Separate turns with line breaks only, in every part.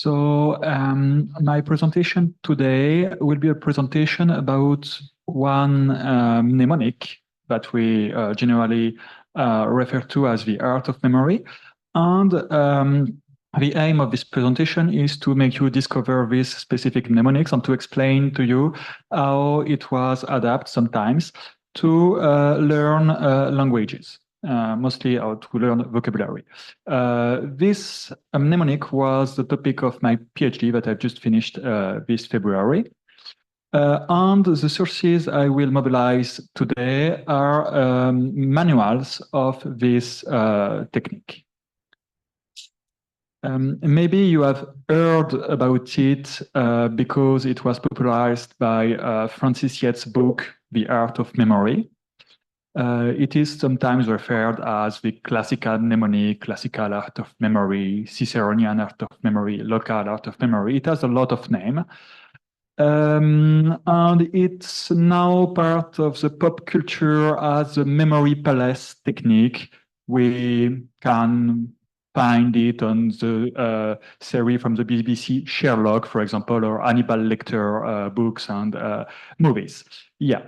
My presentation today will be a presentation about one mnemonic that we generally refer to as the art of memory. And the aim of this presentation is to make you discover these specific mnemonics and to explain to you how it was adapted sometimes to learn languages. Mostly how to learn vocabulary. This mnemonic was the topic of my PhD that I've just finished this February. And the sources I will mobilize today are manuals of this technique. Maybe you have heard about it because it was popularized by Francis Yates' book, The Art of Memory. It is sometimes referred as the classical mnemonic, classical art of memory, Ciceronian art of memory, local art of memory. It has a lot of names. And it's now part of the pop culture as a memory palace technique. We can find it on the series from the BBC, Sherlock, for example, or Hannibal Lecter books and movies. Yeah.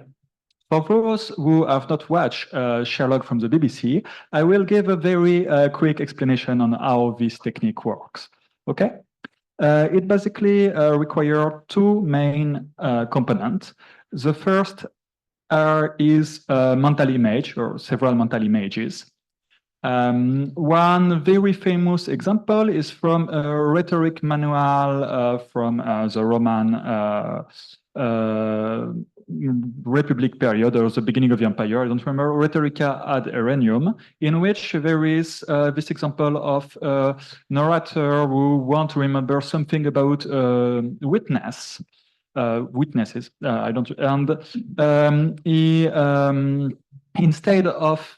For those who have not watched Sherlock from the BBC, I will give a very quick explanation on how this technique works. Okay? It basically requires two main components. The first is a mental image or several mental images. One very famous example is from a rhetoric manual from the Roman Republic period or the beginning of the empire. I don't remember, Rhetorica ad Aereum, in which there is this example of a narrator who wants to remember something about witnesses. I don't, and he instead of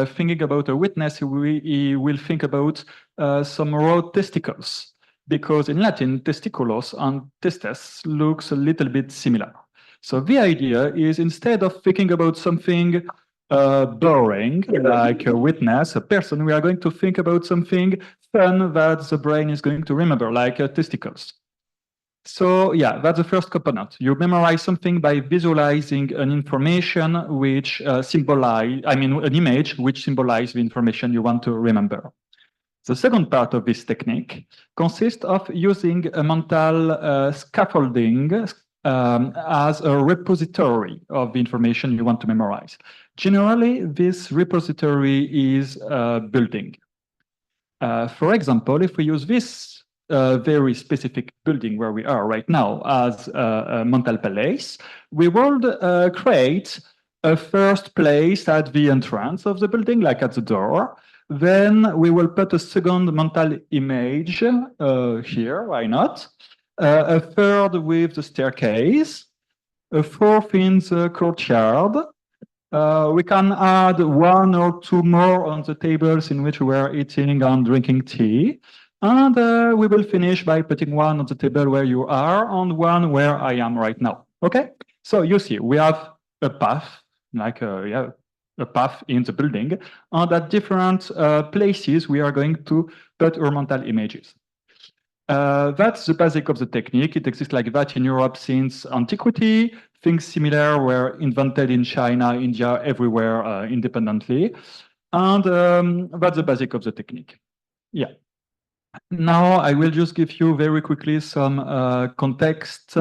thinking about a witness, he will think about some raw testicles, because in Latin, testiculos and testes looks a little bit similar. So the idea is, instead of thinking about something boring, like a witness, a person, we are going to think about something fun that the brain is going to remember, like testicles. So yeah, that's the first component. You memorize something by visualizing an information which an image which symbolizes the information you want to remember. The second part of this technique consists of using a mental scaffolding as a repository of the information you want to memorize. Generally, this repository is a building. For example, if we use this very specific building where we are right now as a mental palace, we will create a first place at the entrance of the building, like at the door. Then we will put a second mental image here, why not? A third with the staircase, a fourth in the courtyard. We can add one or two more on the tables in which we are eating and drinking tea. And we will finish by putting one on the table where you are and one where I am right now. Okay? So you see, we have a path, like a path in the building, and at different places we are going to put our mental images. That's the basic of the technique. It exists like that in Europe since antiquity. Things similar were invented in China, India, everywhere independently. And that's the basic of the technique. Yeah. Now I will just give you very quickly some context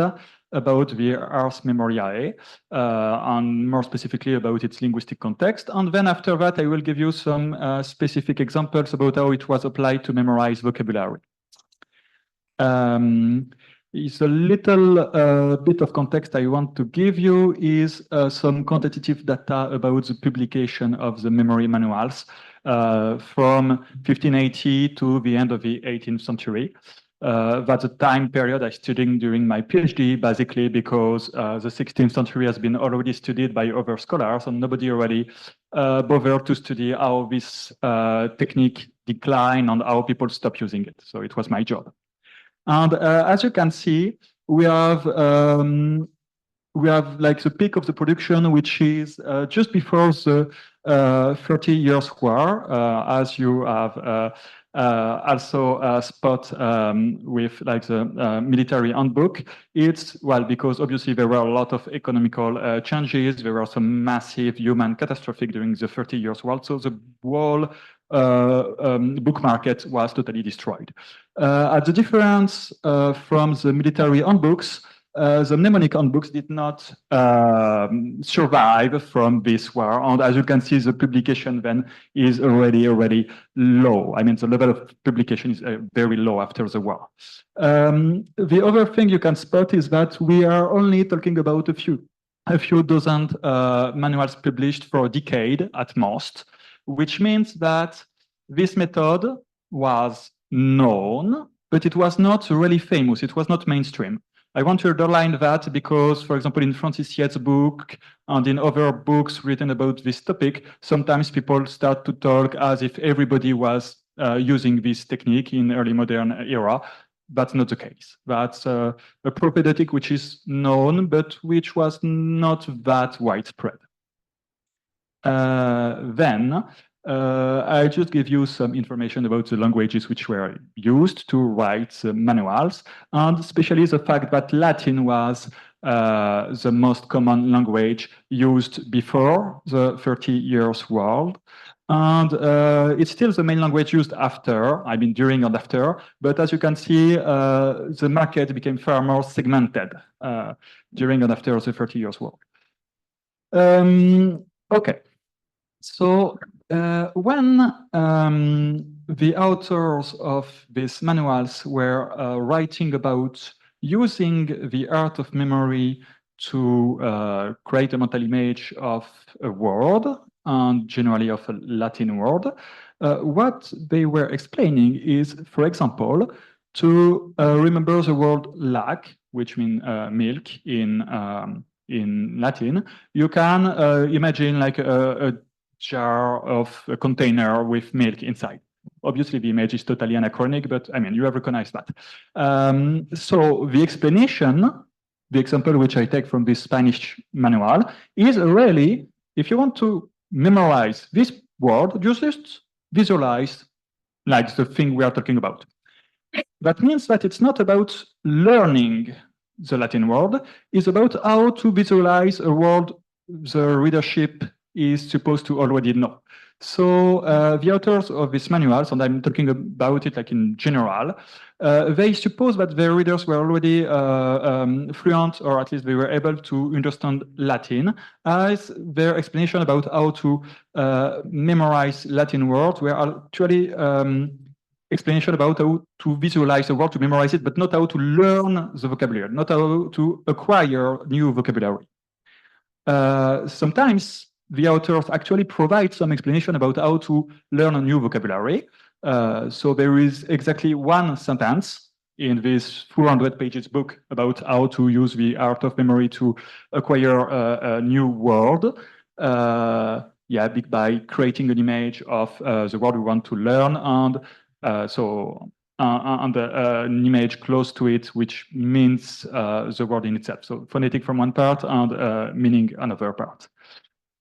about the ars memoriae, and more specifically about its linguistic context. And then after that, I will give you some specific examples about how it was applied to memorize vocabulary. It's a little bit of context I want to give you is some quantitative data about the publication of the memory manuals from 1580 to the end of the 18th century. That's a time period I studied during my PhD, basically because the 16th century has been already studied by other scholars, and nobody already bothered to study how this technique declined and how people stopped using it. So it was my job. And as you can see, we have like the peak of the production, which is just before the 30 Years' War, as you have also spot with like the military handbook. It's, well, because obviously there were a lot of economical changes. There were some massive human catastrophic during the 30 Years' War. So the whole book market was totally destroyed. As a difference from the military handbooks, the mnemonic handbooks did not survive from this war. And as you can see, the publication then is already low. I mean, the level of publication is very low after the war. The other thing you can spot is that we are only talking about a few dozen manuals published for a decade at most, which means that this method was known, but it was not really famous. It was not mainstream. I want to underline that because, for example, in Francis Yates' book and in other books written about this topic, sometimes people start to talk as if everybody was using this technique in early modern era. That's not the case. That's a propaedeutic which is known, but which was not that widespread. Then I just give you some information about the languages which were used to write the manuals, and especially the fact that Latin was the most common language used before the 30 Years' War. And it's still the main language used after, I mean, during and after. But as you can see, the market became far more segmented during and after the 30 Years' War. Okay. So when the authors of these manuals were writing about using the art of memory to create a mental image of a word, and generally of a Latin word, what they were explaining is, for example, to remember the word lac, which means milk in Latin, you can imagine like a jar of a container with milk inside. Obviously, the image is totally anachronic, but I mean, you have recognized that. So the explanation, the example which I take from this Spanish manual, is really, if you want to memorize this word, just visualize like the thing we are talking about. That means that it's not about learning the Latin word, it's about how to visualize a word the readership is supposed to already know. So the authors of these manuals, and I'm talking about it like in general, they suppose that their readers were already fluent, or at least they were able to understand Latin, as their explanation about how to memorize Latin words were actually explanation about how to visualize a word, to memorize it, but not how to learn the vocabulary, not how to acquire new vocabulary. Sometimes the authors actually provide some explanation about how to learn a new vocabulary. So there is exactly one sentence in this 400 pages book about how to use the art of memory to acquire a new word. Yeah, by creating an image of the word we want to learn, and an image close to it, which means the word in itself. So phonetic from one part and meaning another part.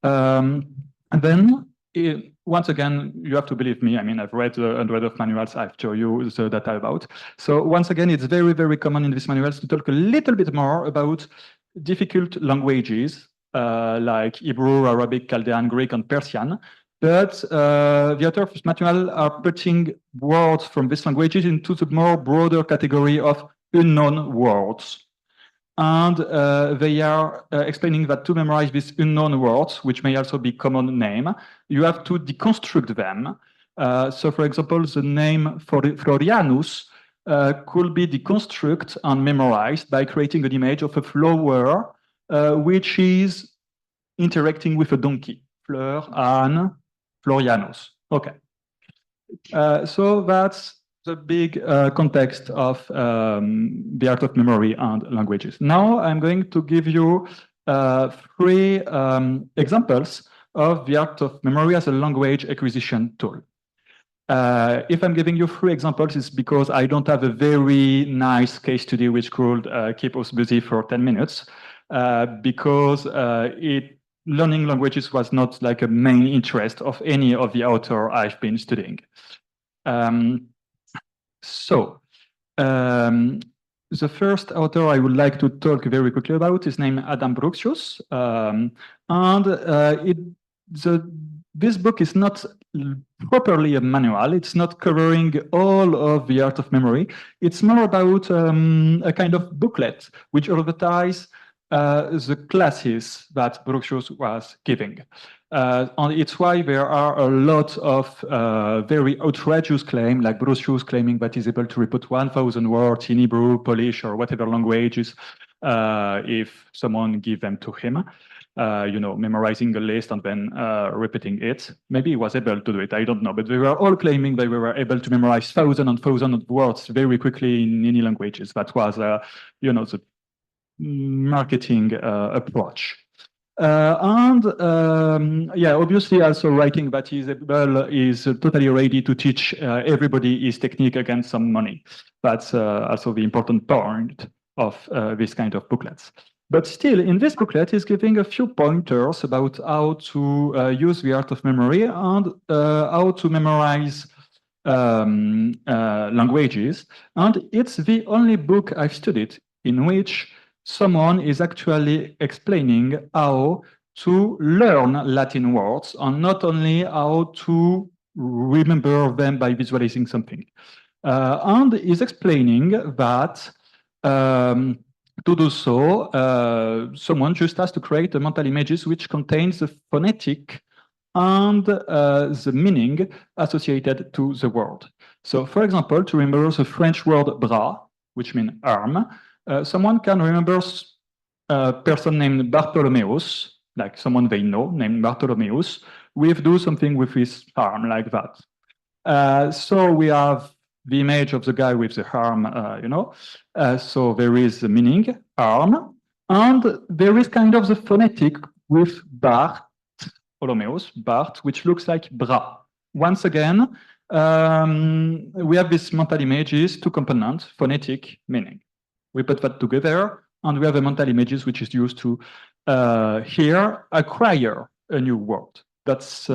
And then, once again, you have to believe me. I mean, I've read hundreds of manuals I've shown you the data about. So once again, it's very, very common in these manuals to talk a little bit more about difficult languages like Hebrew, Arabic, Chaldean, Greek, and Persian. But the authors of this manual are putting words from these languages into the more broader category of unknown words. And they are explaining that to memorize these unknown words, which may also be common name, you have to deconstruct them. So, for example, the name Florianus could be deconstructed and memorized by creating an image of a flower which is interacting with a donkey. Fleur, Anne, Florianus. Okay. So that's the big context of the art of memory and languages. Now I'm going to give you 3 examples of the art of memory as a language acquisition tool. If I'm giving you 3 examples, it's because I don't have a very nice case study which could keep us busy for 10 minutes, because learning languages was not like a main interest of any of the author I've been studying. So the first author I would like to talk very quickly about is named Adam Bruxius, and this book is not properly a manual. It's not covering all of the art of memory. It's more about a kind of booklet which advertise the classes that Bruxius was giving. And it's why there are a lot of very outrageous claims, like Bruxius claiming that he's able to repeat 1,000 words in Hebrew, Polish, or whatever languages if someone give them to him. Memorizing a list and then repeating it. Maybe he was able to do it, I don't know. But they were all claiming they were able to memorize thousands and thousands of words very quickly in any languages. That was, the marketing approach. Obviously also writing that he's able is totally ready to teach everybody his technique against some money. That's also the important point of this kind of booklets. But still, in this booklet, he's giving a few pointers about how to use the art of memory and how to memorize languages. And it's the only book I've studied in which someone is actually explaining how to learn Latin words and not only how to remember them by visualizing something. And is explaining that to do so, someone just has to create a mental images which contains the phonetic and the meaning associated to the word. So, for example, to remember the French word bras, which means arm, someone can remember a person named Bartholomeus, like someone they know, named Bartholomeus, with do something with his arm like that. So we have the image of the guy with the arm, so there is the meaning, arm, and there is kind of the phonetic with Bartholomeus, Bart, which looks like bras. Once again, we have this mental images, two components, phonetic, meaning. We put that together, and we have a mental images which is used to here acquire a new word. That's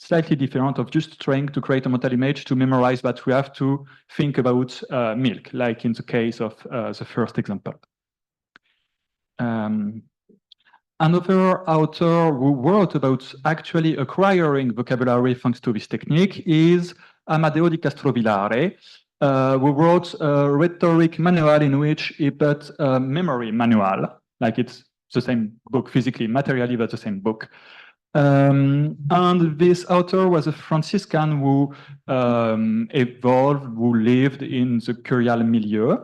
slightly different of just trying to create a mental image to memorize that we have to think about milk, like in the case of the first example. Another author who wrote about actually acquiring vocabulary thanks to this technique is Amadeo di Castrovillare, who wrote a rhetoric manual in which he put a memory manual, like it's the same book physically, materially, but the same book. And this author was a Franciscan who evolved, who lived in the curial milieu.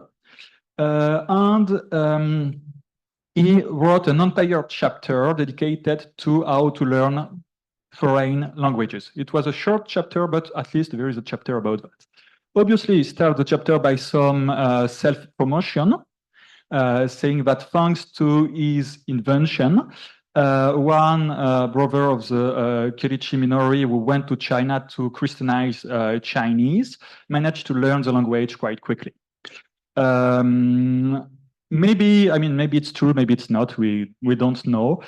He wrote an entire chapter dedicated to how to learn foreign languages. It was a short chapter, but at least there is a chapter about that. Obviously, he started the chapter by some self-promotion, saying that thanks to his invention, one brother of the Kirichi minority who went to China to Christianize Chinese managed to learn the language quite quickly. Maybe it's true, maybe it's not, we don't know.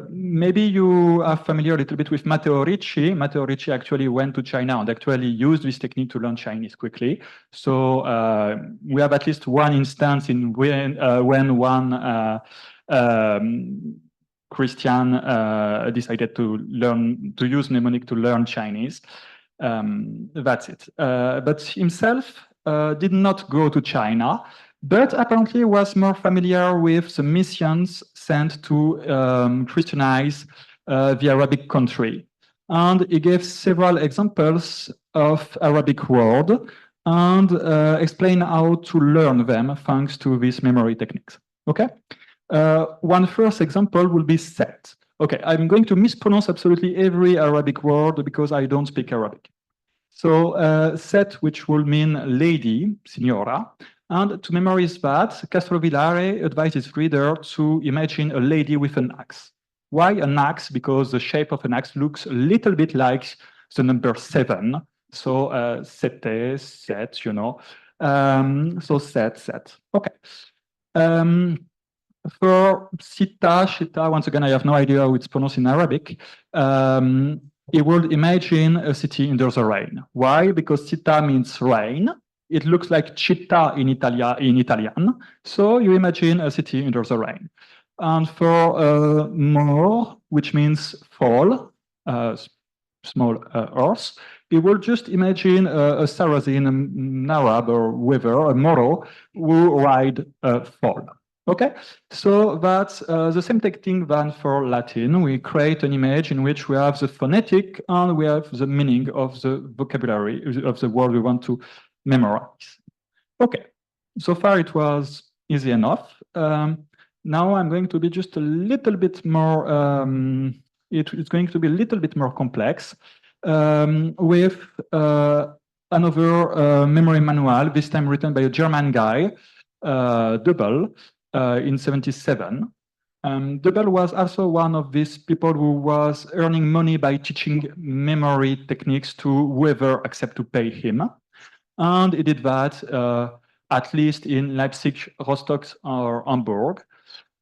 Maybe you are familiar a little bit with Matteo Ricci. Matteo Ricci actually went to China and actually used this technique to learn Chinese quickly. So we have at least one instance in when one Christian decided to use mnemonic to learn Chinese. That's it. But himself did not go to China, but apparently was more familiar with the missions sent to Christianize the Arabic country. And he gave several examples of Arabic words and explained how to learn them thanks to these memory techniques. Okay? One first example will be set. Okay, I'm going to mispronounce absolutely every Arabic word because I don't speak Arabic. So set, which will mean lady, signora. And to memorize that, Castrovillare advises reader to imagine a lady with an axe. Why an axe? Because the shape of an axe looks a little bit like the number 7. So sete, set, you know. So set. Okay. For sita, shita, once again, I have no idea how it's pronounced in Arabic. he would imagine a city under the rain. Why? Because città means rain. It looks like città in Italian. So you imagine a city under the rain. And for more, which means fall, small horse, you will just imagine a Saracen, an Arab or whoever, a Moro, who ride fall. Okay, so that's the same technique than for Latin. We create an image in which we have the phonetic and we have the meaning of the vocabulary of the word we want to memorize. Okay, so far it was easy enough. Now I'm going to be just a little bit more, it's going to be a little bit more complex with another memory manual, this time written by a German guy, Döbel, in 1977. Döbel was also one of these people who was earning money by teaching memory techniques to whoever accept to pay him. And he did that at least in Leipzig, Rostock, or Hamburg.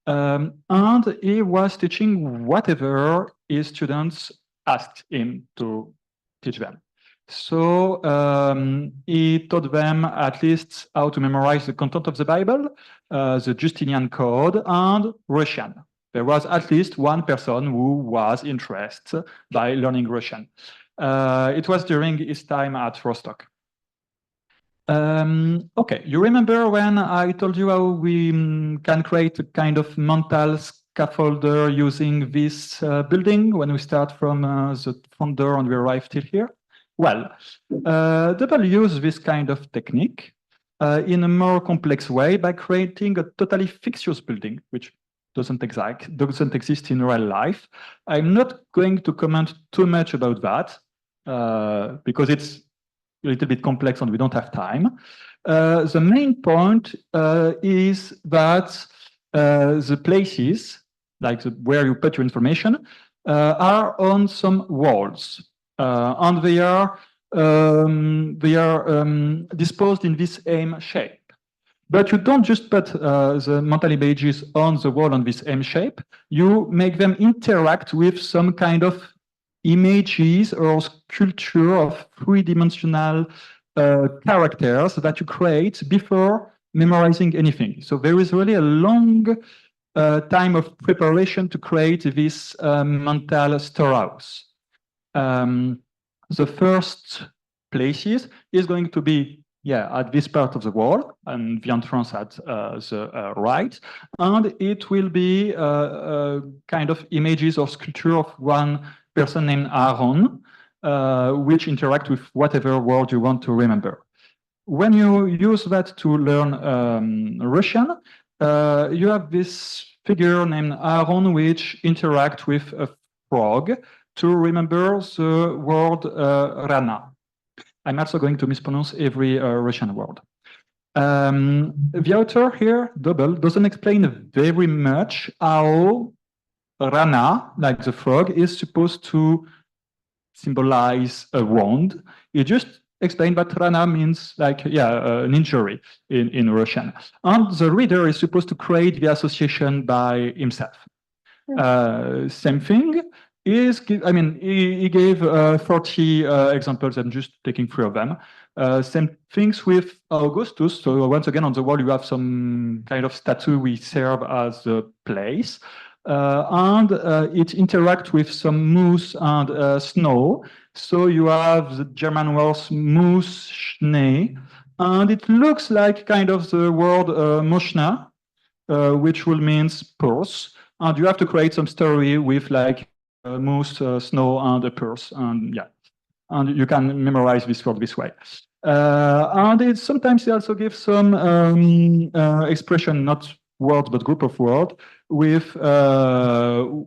And he was teaching whatever his students asked him to teach them. So he taught them at least how to memorize the content of the Bible, the Justinian Code, and Russian. There was at least one person who was interested by learning Russian. It was during his time at Rostock. Okay, you remember when I told you how we can create a kind of mental scaffolder using this building when we start from the front door and we arrive till here? Well, Döbel used this kind of technique in a more complex way by creating a totally fictitious building, which doesn't exist in real life. I'm not going to comment too much about that because it's a little bit complex and we don't have time. The main point is that the places, like where you put your information, are on some walls. And they are disposed in this M shape. But you don't just put the mental images on the wall on this M shape. You make them interact with some kind of images or sculpture of three-dimensional characters that you create before memorizing anything. So there is really a long time of preparation to create this mental storehouse. The first places is going to be at this part of the wall and the entrance at the right, and it will be kind of images or sculpture of one person named Aaron, which interact with whatever word you want to remember. When you use that to learn Russian, you have this figure named Aaron, which interact with a frog to remember the word rana. I'm also going to mispronounce every Russian word. The author here, Döbel, doesn't explain very much how rana, like the frog, is supposed to symbolize a wound. He just explained that rana means like, an injury in Russian. And the reader is supposed to create the association by himself. Same thing. He gave 40 examples. I'm just taking 3 of them. Same things with Augustus. So once again, on the wall, you have some kind of statue we serve as a place. And it interacts with some moose and snow. So you have the German words Moos, Schnee. And it looks like kind of the word Moschna, which will mean purse. And you have to create some story with like moose, snow, and a purse, and you can memorize this word this way. And sometimes they also give some expression, not words but group of words, with the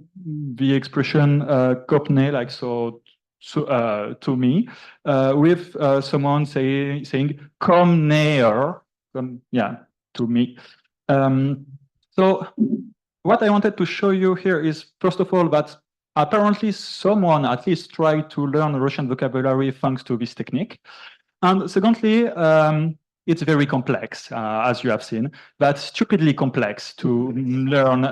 expression kopne, like so to me, with someone saying come near, to me. So what I wanted to show you here is, first of all, that apparently someone at least tried to learn Russian vocabulary thanks to this technique. And secondly, it's very complex, as you have seen, but stupidly complex to learn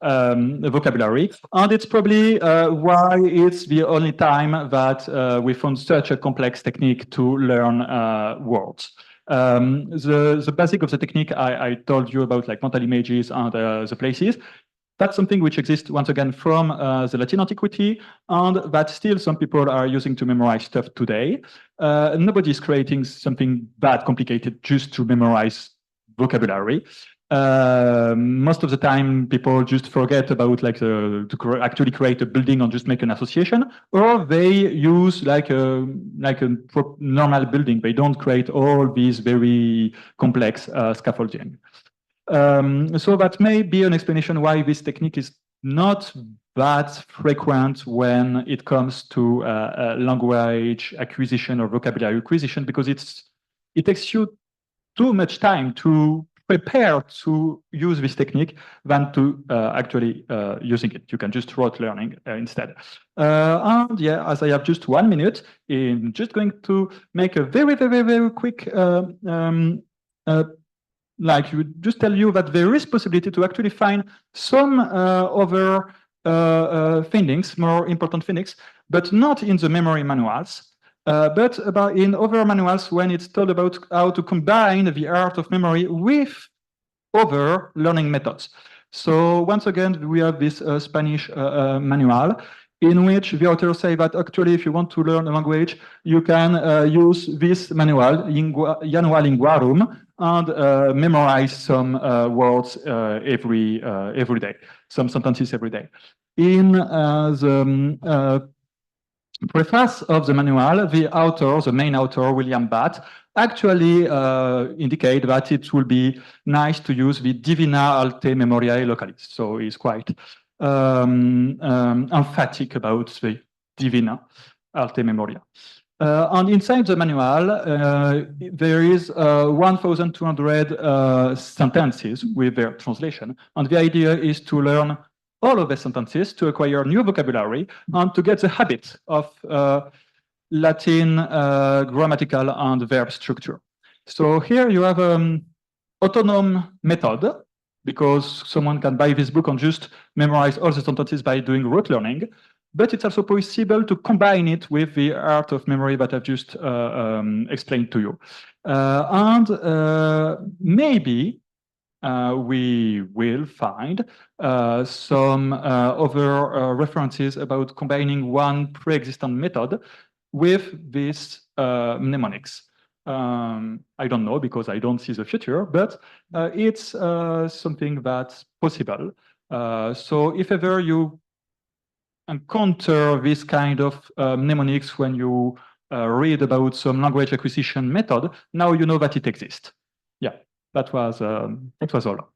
vocabulary. And it's probably why it's the only time that we found such a complex technique to learn words. The basic of the technique I told you about, like mental images and the places, that's something which exists, once again, from the Latin antiquity, and that still some people are using to memorize stuff today. Nobody's creating something that complicated just to memorize vocabulary. Most of the time, people just forget about like to actually create a building and just make an association, or they use like a normal building. They don't create all these very complex scaffolding. So that may be an explanation why this technique is not that frequent when it comes to language acquisition or vocabulary acquisition, because it takes you too much time to prepare to use this technique than to actually using it. You can just rote learning instead. And yeah, as I have just 1 minute, I'm just going to make a very, very, very quick like you just tell you that there is possibility to actually find some other findings, more important findings, but not in the memory manuals, but in other manuals when it's told about how to combine the art of memory with other learning methods. So once again, we have this Spanish manual in which the authors say that actually if you want to learn a language, you can use this manual, Janua Linguarum, and memorize some words every day, some sentences every day. In the preface of the manual, the author, the main author, William Batt, actually indicate that it will be nice to use the Divina Alte Memoriae Localis. So he's quite emphatic about the Divina Alte Memoria. And inside the manual, there is 1,200 sentences with their translation. And the idea is to learn all of the sentences, to acquire new vocabulary, and to get the habit of Latin grammatical and verb structure. So here you have an autonomous method, because someone can buy this book and just memorize all the sentences by doing rote learning. But it's also possible to combine it with the art of memory that I've just explained to you. And maybe we will find some other references about combining one pre-existent method with these mnemonics. I don't know, because I don't see the future, but it's something that's possible. So if ever you encounter this kind of mnemonics when you read about some language acquisition method, now you know that it exists. Yeah, that was all.